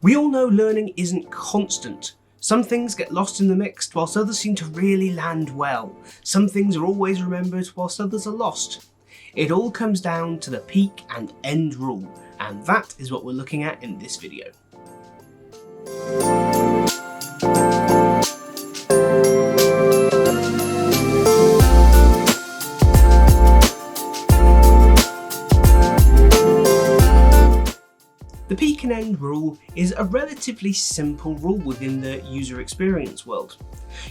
We all know learning isn't constant. Some things get lost in the mix, whilst others seem to really land well. Some things are always remembered, whilst others are lost. It all comes down to the peak and end rule, and that is what we're looking at in this video. The peak and end rule is a relatively simple rule within the user experience world.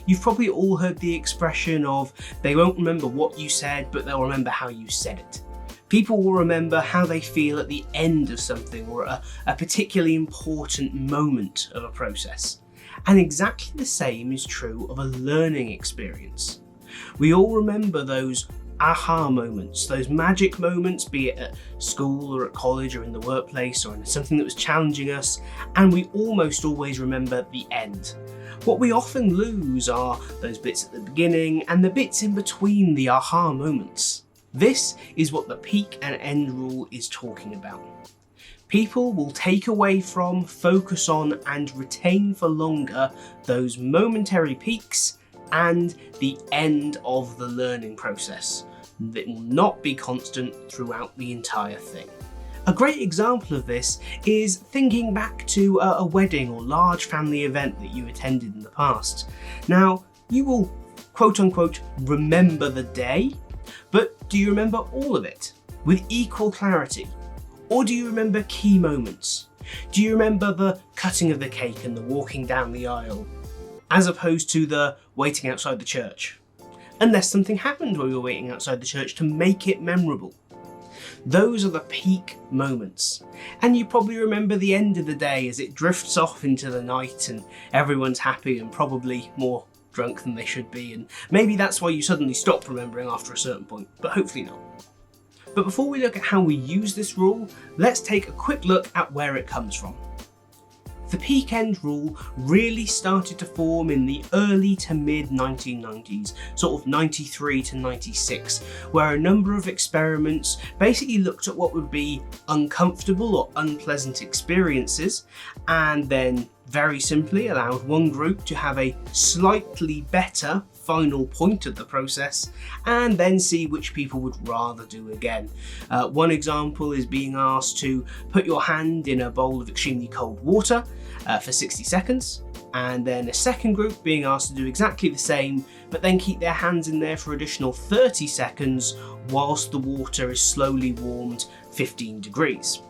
You've probably all heard the expression of, they won't remember what you said, but they'll remember how you said it. People will remember how they feel at the end of something or a particularly important moment of a process. And exactly the same is true of a learning experience. We all remember those aha moments, those magic moments, be it at school or at college or in the workplace or in something that was challenging us, and we almost always remember the end. What we often lose are those bits at the beginning and the bits in between the aha moments. This is what the peak and end rule is talking about. People will take away from, focus on, and retain for longer those momentary peaks and the end of the learning process that will not be constant throughout the entire thing. A great example of this is thinking back to a wedding or large family event that you attended in the past. Now, you will quote unquote remember the day, but do you remember all of it with equal clarity? Or do you remember key moments? Do you remember the cutting of the cake and the walking down the aisle, as opposed to the waiting outside the church? Unless something happened while you were waiting outside the church to make it memorable. Those are the peak moments. And you probably remember the end of the day as it drifts off into the night and everyone's happy and probably more drunk than they should be, and maybe that's why you suddenly stop remembering after a certain point, but hopefully not. But before we look at how we use this rule, let's take a quick look at where it comes from. The peak end rule really started to form in the early to mid 1990s, sort of 93 to 96, where a number of experiments basically looked at what would be uncomfortable or unpleasant experiences, and then very simply allowed one group to have a slightly better final point of the process and then see which people would rather do again. One example is being asked to put your hand in a bowl of extremely cold water for 60 seconds, and then a second group being asked to do exactly the same but then keep their hands in there for additional 30 seconds whilst the water is slowly warmed 15 degrees.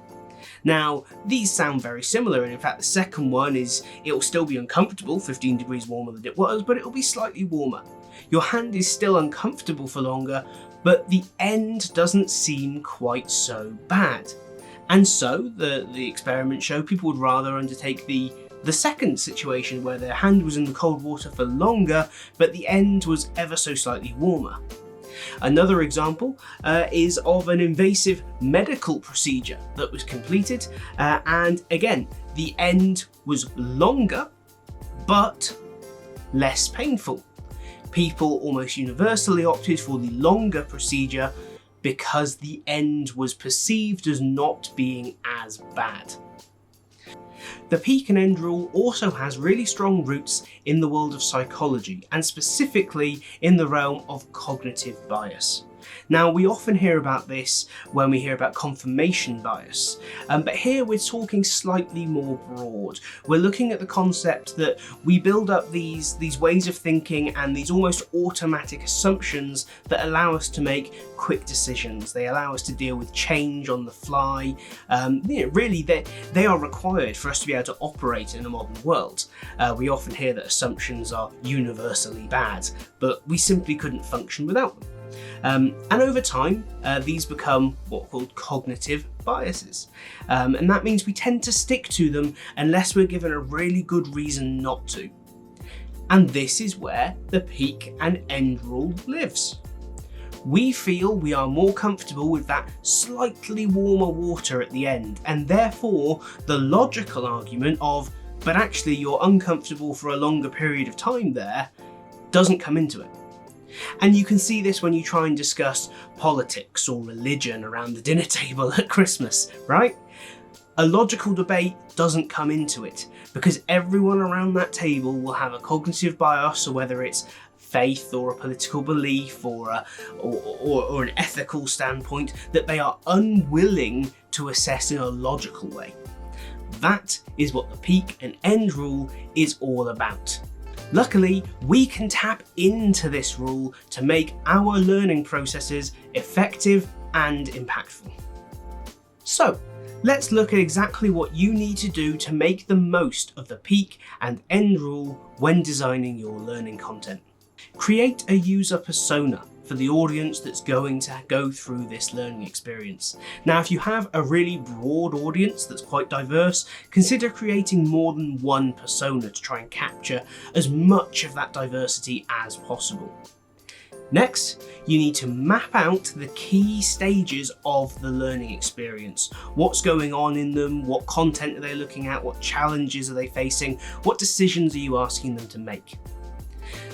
Now, these sound very similar, and in fact the second one is, it'll still be uncomfortable, 15 degrees warmer than it was, but it'll be slightly warmer. Your hand is still uncomfortable for longer, but the end doesn't seem quite so bad. And so, the experiment showed people would rather undertake the second situation where their hand was in the cold water for longer, but the end was ever so slightly warmer. Another example is of an invasive medical procedure that was completed, and again, the end was longer, but less painful. People almost universally opted for the longer procedure because the end was perceived as not being as bad. The peak and end rule also has really strong roots in the world of psychology, and specifically in the realm of cognitive bias. Now, we often hear about this when we hear about confirmation bias, but here we're talking slightly more broad. We're looking at the concept that we build up these ways of thinking and these almost automatic assumptions that allow us to make quick decisions. They allow us to deal with change on the fly. Really, they are required for us to be able to operate in a modern world. We often hear that assumptions are universally bad, but we simply couldn't function without them. And over time, these become what are called cognitive biases. And that means we tend to stick to them unless we're given a really good reason not to. And this is where the peak and end rule lives. We feel we are more comfortable with that slightly warmer water at the end, and therefore the logical argument of, but actually you're uncomfortable for a longer period of time there, doesn't come into it. And you can see this when you try and discuss politics or religion around the dinner table at Christmas, right? A logical debate doesn't come into it because everyone around that table will have a cognitive bias, or whether it's faith or a political belief or an ethical standpoint that they are unwilling to assess in a logical way. That is what the peak and end rule is all about. Luckily, we can tap into this rule to make our learning processes effective and impactful. So, let's look at exactly what you need to do to make the most of the peak and end rule when designing your learning content. Create a user persona for the audience that's going to go through this learning experience. Now, if you have a really broad audience that's quite diverse, consider creating more than one persona to try and capture as much of that diversity as possible. Next, you need to map out the key stages of the learning experience. What's going on in them? What content are they looking at? What challenges are they facing? What decisions are you asking them to make?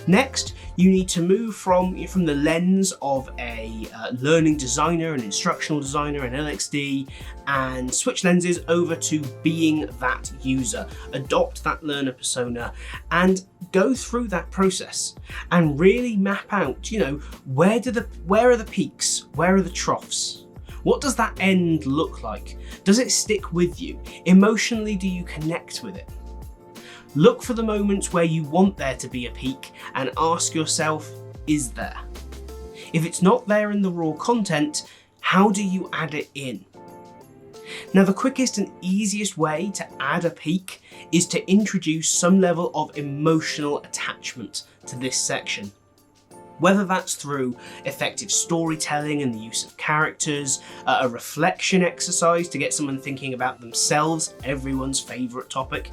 Next, you need to move from the lens of a learning designer, an instructional designer, an LXD, and switch lenses over to being that user. Adopt that learner persona and go through that process and really map out, where are the peaks? Where are the troughs? What does that end look like? Does it stick with you? Emotionally, do you connect with it? Look for the moments where you want there to be a peak and ask yourself, is there? If it's not there in the raw content, how do you add it in? Now, the quickest and easiest way to add a peak is to introduce some level of emotional attachment to this section. Whether that's through effective storytelling and the use of characters, a reflection exercise to get someone thinking about themselves, everyone's favourite topic,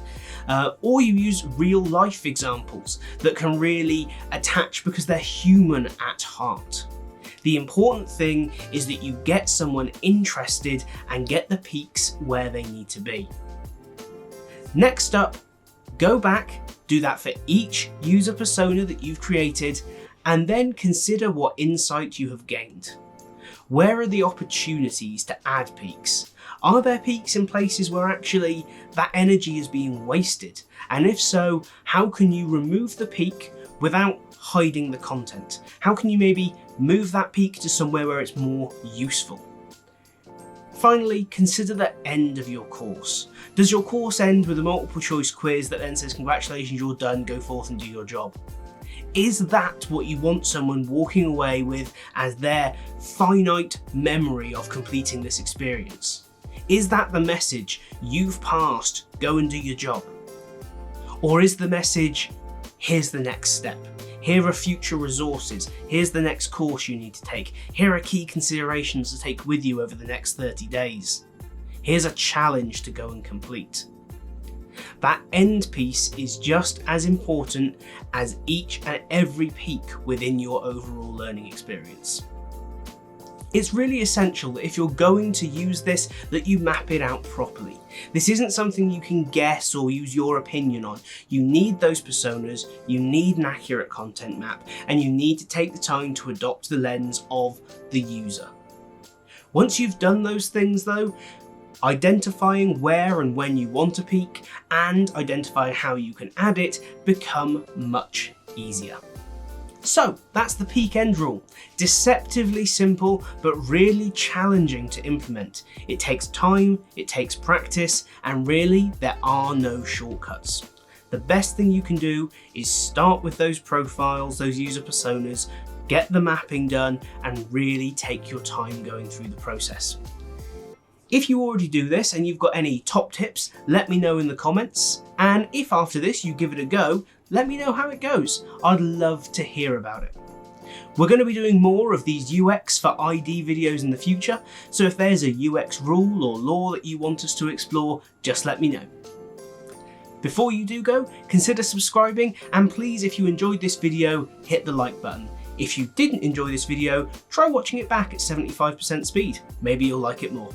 or you use real life examples that can really attach because they're human at heart. The important thing is that you get someone interested and get the peaks where they need to be. Next up, go back, do that for each user persona that you've created, and then consider what insight you have gained. Where are the opportunities to add peaks? Are there peaks in places where actually that energy is being wasted? And if so, how can you remove the peak without hiding the content? How can you maybe move that peak to somewhere where it's more useful? Finally, consider the end of your course. Does your course end with a multiple choice quiz that then says, congratulations, you're done, go forth and do your job? Is that what you want someone walking away with as their finite memory of completing this experience? Is that the message, you've passed, go and do your job? Or is the message, here's the next step, here are future resources, here's the next course you need to take, here are key considerations to take with you over the next 30 days, here's a challenge to go and complete? That end piece is just as important as each and every peak within your overall learning experience. It's really essential that if you're going to use this, that you map it out properly. This isn't something you can guess or use your opinion on. You need those personas, you need an accurate content map, and you need to take the time to adopt the lens of the user. Once you've done those things though, identifying where and when you want a peak and identifying how you can add it become much easier. So that's the peak end rule. Deceptively simple, but really challenging to implement. It takes time, it takes practice, and really there are no shortcuts. The best thing you can do is start with those profiles, those user personas, get the mapping done, and really take your time going through the process. If you already do this and you've got any top tips, let me know in the comments. And if after this you give it a go, let me know how it goes. I'd love to hear about it. We're going to be doing more of these UX for ID videos in the future, so if there's a UX rule or law that you want us to explore, just let me know. Before you do go, consider subscribing, and please, if you enjoyed this video, hit the like button. If you didn't enjoy this video, try watching it back at 75% speed. Maybe you'll like it more.